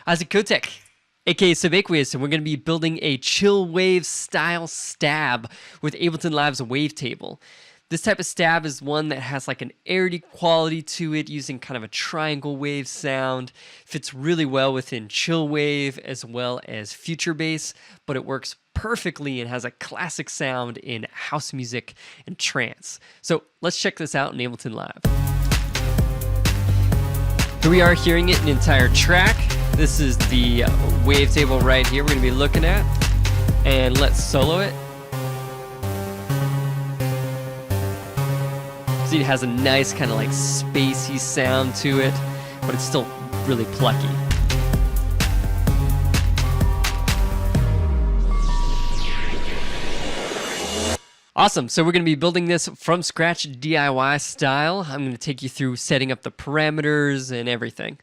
How's it, Kotek? AKA Subaqueous, and we're going to be building a Chillwave style stab with Ableton Live's Wavetable. This type of stab is one that has like an airity quality to it, using kind of a triangle wave sound. Fits really well within Chillwave as well as Future Bass, but it works perfectly and has a classic sound in house music and trance. So let's check this out in Ableton Live. Here we are hearing it an entire track. This is the wavetable right here we're going to be looking at. And let's solo it. See, it has a nice kind of like spacey sound to it, but it's still really plucky. Awesome, so we're going to be building this from scratch DIY style. I'm going to take you through setting up the parameters and everything.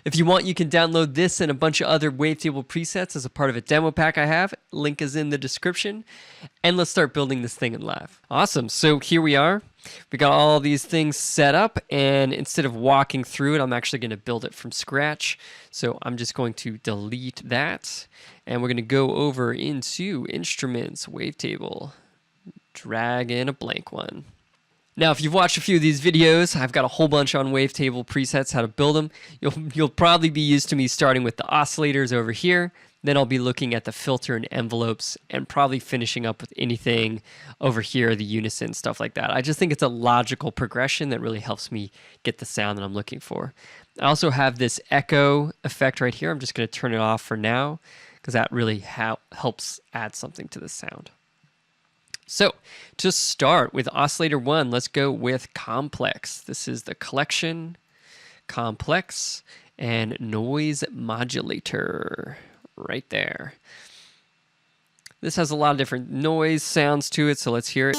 If you want, you can download this and a bunch of other wavetable presets as a part of a demo pack I have. Link is in the description. And let's start building this thing in live. Awesome, so here we are. We got all these things set up, and instead of walking through it, I'm actually going to build it from scratch. So I'm just going to delete that, and we're going to go over into Instruments, Wavetable. Drag in a blank one. Now, if you've watched a few of these videos, I've got a whole bunch on Wavetable presets, how to build them. You'll probably be used to me starting with the oscillators over here. Then I'll be looking at the filter and envelopes and probably finishing up with anything over here, the unison, stuff like that. I just think it's a logical progression that really helps me get the sound that I'm looking for. I also have this echo effect right here. I'm just going to turn it off for now because that really helps add something to the sound. So to start with oscillator 1, let's go with complex. This is the collection, complex, and noise modulator right there. This has a lot of different noise sounds to it, so let's hear it.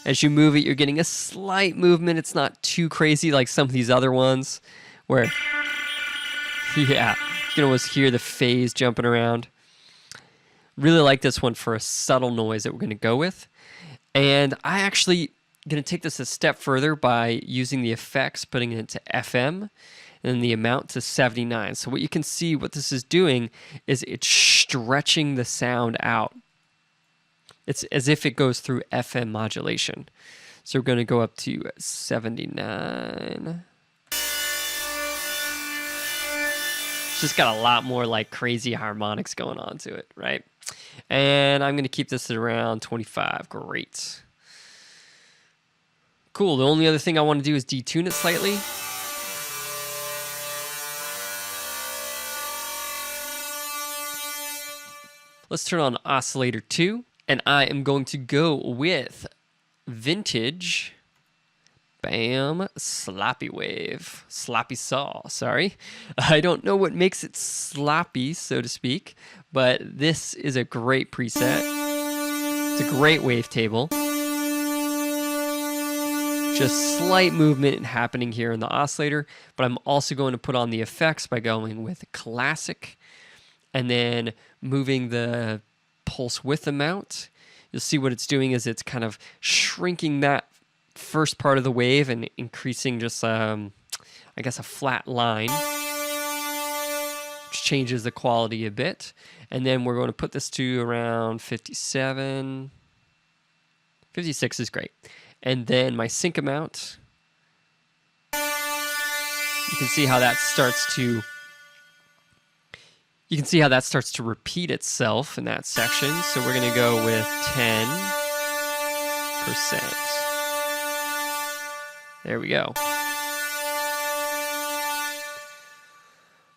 As you move it, you're getting a slight movement. It's not too crazy like some of these other ones where, yeah, you can almost hear the phase jumping around. Really like this one for a subtle noise that we're going to go with. And I actually going to take this a step further by using the effects, putting it into FM, and the amount to 79. So what you can see, what this is doing is it's stretching the sound out. It's as if it goes through FM modulation. So we're going to go up to 79. It's just got a lot more like crazy harmonics going on to it, right? And I'm going to keep this at around 25. Great. Cool. The only other thing I want to do is detune it slightly. Let's turn on oscillator 2, and I am going to go with vintage. Bam, sloppy wave, sloppy saw, sorry. I don't know what makes it sloppy, so to speak, but this is a great preset. It's a great wavetable. Just slight movement happening here in the oscillator, but I'm also going to put on the effects by going with classic and then moving the pulse width amount. You'll see what it's doing is it's kind of shrinking that first part of the wave and increasing just, I guess, a flat line, which changes the quality a bit. And then we're going to put this to around 57. 56 is great. And then my sync amount, you can see how that starts to repeat itself in that section. So we're going to go with 10%. There we go.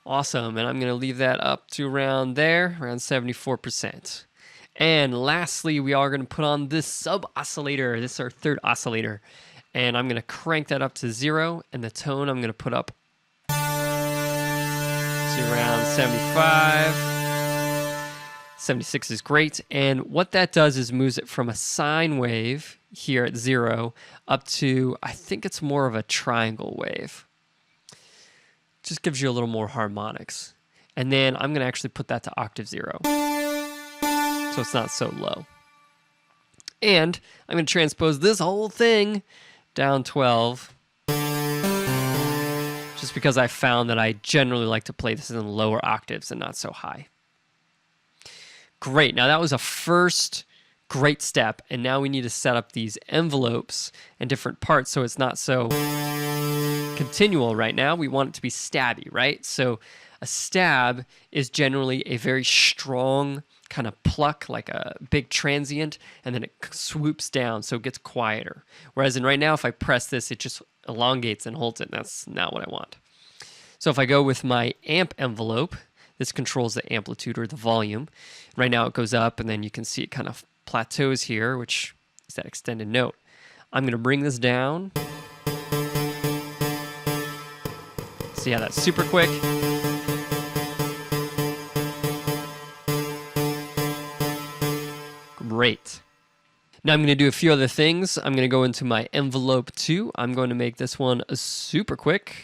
Awesome, and I'm going to leave that up to around there, around 74%. And lastly, we are going to put on this sub-oscillator. This is our third oscillator. And I'm going to crank that up to 0, and the tone I'm going to put up to around 75. 76 is great, and what that does is moves it from a sine wave here at 0 up to, I think it's more of a triangle wave. Just gives you a little more harmonics. And then I'm going to actually put that to octave 0, so it's not so low. And I'm going to transpose this whole thing down 12 just because I found that I generally like to play this in lower octaves and not so high. Great, now that was a first great step, and now we need to set up these envelopes and different parts so it's not so continual right now. We want it to be stabby, right? So a stab is generally a very strong kind of pluck, like a big transient, and then it swoops down so it gets quieter. Whereas in right now, if I press this, it just elongates and holds it, and that's not what I want. So if I go with my amp envelope, this controls the amplitude or the volume. Right now it goes up, and then you can see it kind of plateaus here, which is that extended note. I'm going to bring this down. See how that's super quick? Great. Now I'm going to do a few other things. I'm going to go into my envelope 2. I'm going to make this one super quick.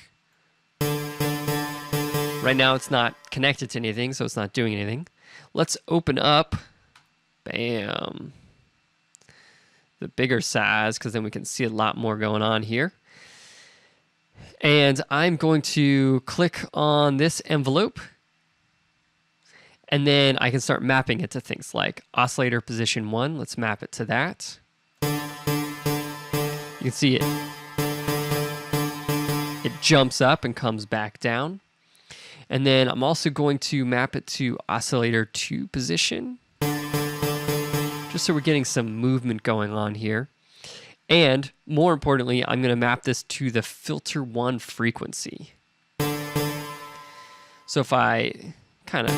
Right now it's not connected to anything, so it's not doing anything. Let's open up, bam, the bigger size, because then we can see a lot more going on here. And I'm going to click on this envelope, and then I can start mapping it to things like oscillator position 1. Let's map it to that. You can see it. It jumps up and comes back down. And then I'm also going to map it to oscillator 2 position, just so we're getting some movement going on here. And more importantly, I'm going to map this to the filter 1 frequency. So if I kind of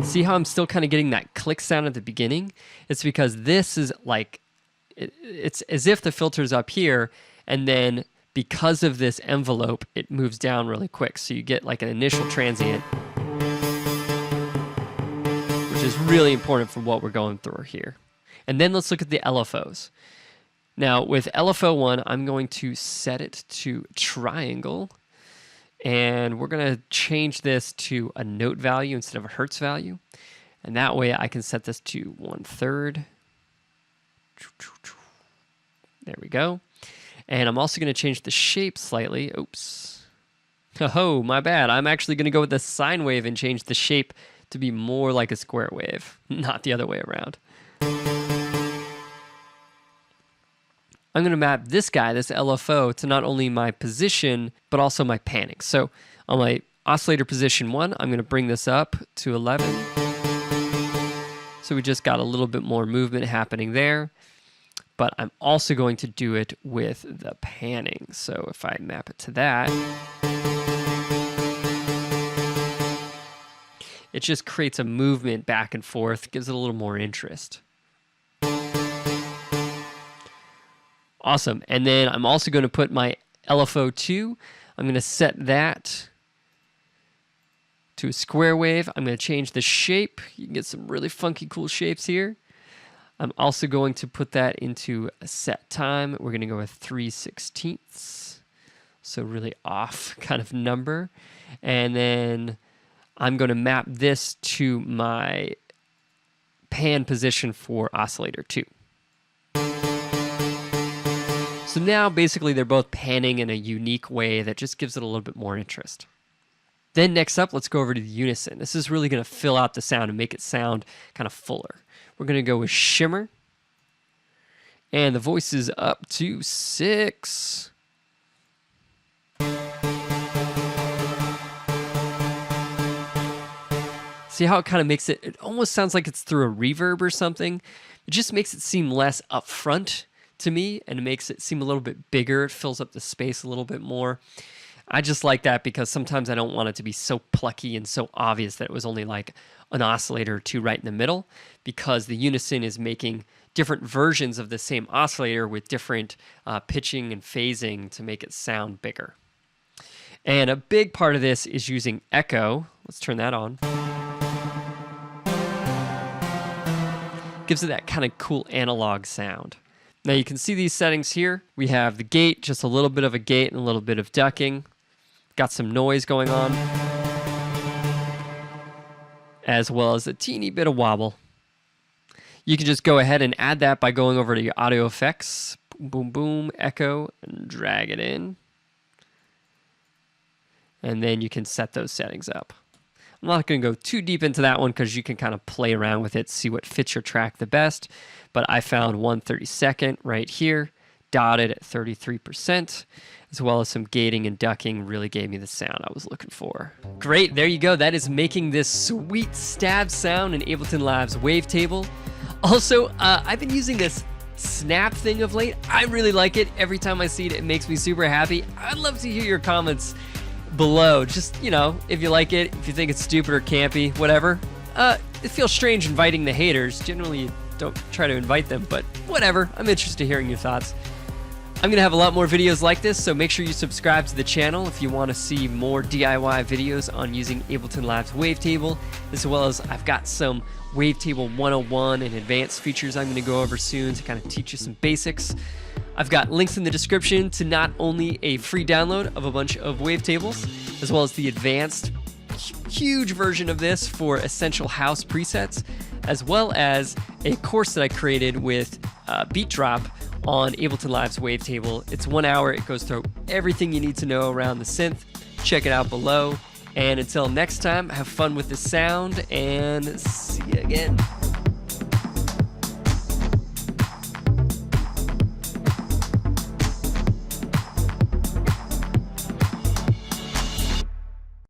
see how I'm still kind of getting that click sound at the beginning, it's because this is like, it's as if the filter's up here, and then because of this envelope, it moves down really quick. So you get like an initial transient, which is really important for what we're going through here. And then let's look at the LFOs. Now with LFO 1, I'm going to set it to triangle, and we're going to change this to a note value instead of a hertz value. And that way I can set this to 1/3. There we go. And I'm also going to change the shape slightly. Oops. Oh, my bad. I'm actually going to go with the sine wave and change the shape to be more like a square wave, not the other way around. I'm going to map this guy, this LFO, to not only my position, but also my panning. So on my oscillator position 1, I'm going to bring this up to 11. So we just got a little bit more movement happening there. But I'm also going to do it with the panning. So if I map it to that, it just creates a movement back and forth, gives it a little more interest. Awesome. And then I'm also going to put my LFO 2. I'm going to set that to a square wave. I'm going to change the shape. You can get some really funky, cool shapes here. I'm also going to put that into a set time. We're going to go with 3/16, so really off kind of number. And then I'm going to map this to my pan position for oscillator 2. So now basically they're both panning in a unique way that just gives it a little bit more interest. Then next up, let's go over to the unison. This is really going to fill out the sound and make it sound kind of fuller. We're going to go with shimmer. And the voice is up to 6. See how it kind of makes it almost sounds like it's through a reverb or something. It just makes it seem less upfront to me, and it makes it seem a little bit bigger. It fills up the space a little bit more. I just like that because sometimes I don't want it to be so plucky and so obvious that it was only like an oscillator or 2 right in the middle, because the unison is making different versions of the same oscillator with different pitching and phasing to make it sound bigger. And a big part of this is using echo. Let's turn that on. Gives it that kind of cool analog sound. Now you can see these settings here. We have the gate, just a little bit of a gate and a little bit of ducking. Got some noise going on, as well as a teeny bit of wobble. You can just go ahead and add that by going over to your audio effects boom, boom, echo, and drag it in. And then you can set those settings up. I'm not going to go too deep into that one because you can kind of play around with it, see what fits your track the best. But I found 1/32 right here, dotted at 33%, as well as some gating and ducking really gave me the sound I was looking for. Great, there you go. That is making this sweet stab sound in Ableton Live's Wavetable. Also, I've been using this snap thing of late. I really like it. Every time I see it, it makes me super happy. I'd love to hear your comments below. Just, you know, if you like it, if you think it's stupid or campy, whatever. It feels strange inviting the haters. Generally, you don't try to invite them, but whatever. I'm interested in hearing your thoughts. I'm going to have a lot more videos like this, so make sure you subscribe to the channel if you want to see more DIY videos on using Ableton Live's Wavetable, as well as I've got some Wavetable 101 and advanced features I'm going to go over soon to kind of teach you some basics. I've got links in the description to not only a free download of a bunch of wavetables, as well as the advanced, huge version of this for essential house presets, as well as a course that I created with Beat Drop on Ableton Live's Wavetable. It's 1 hour. It goes through everything you need to know around the synth. Check it out below. And until next time, have fun with the sound and see you again.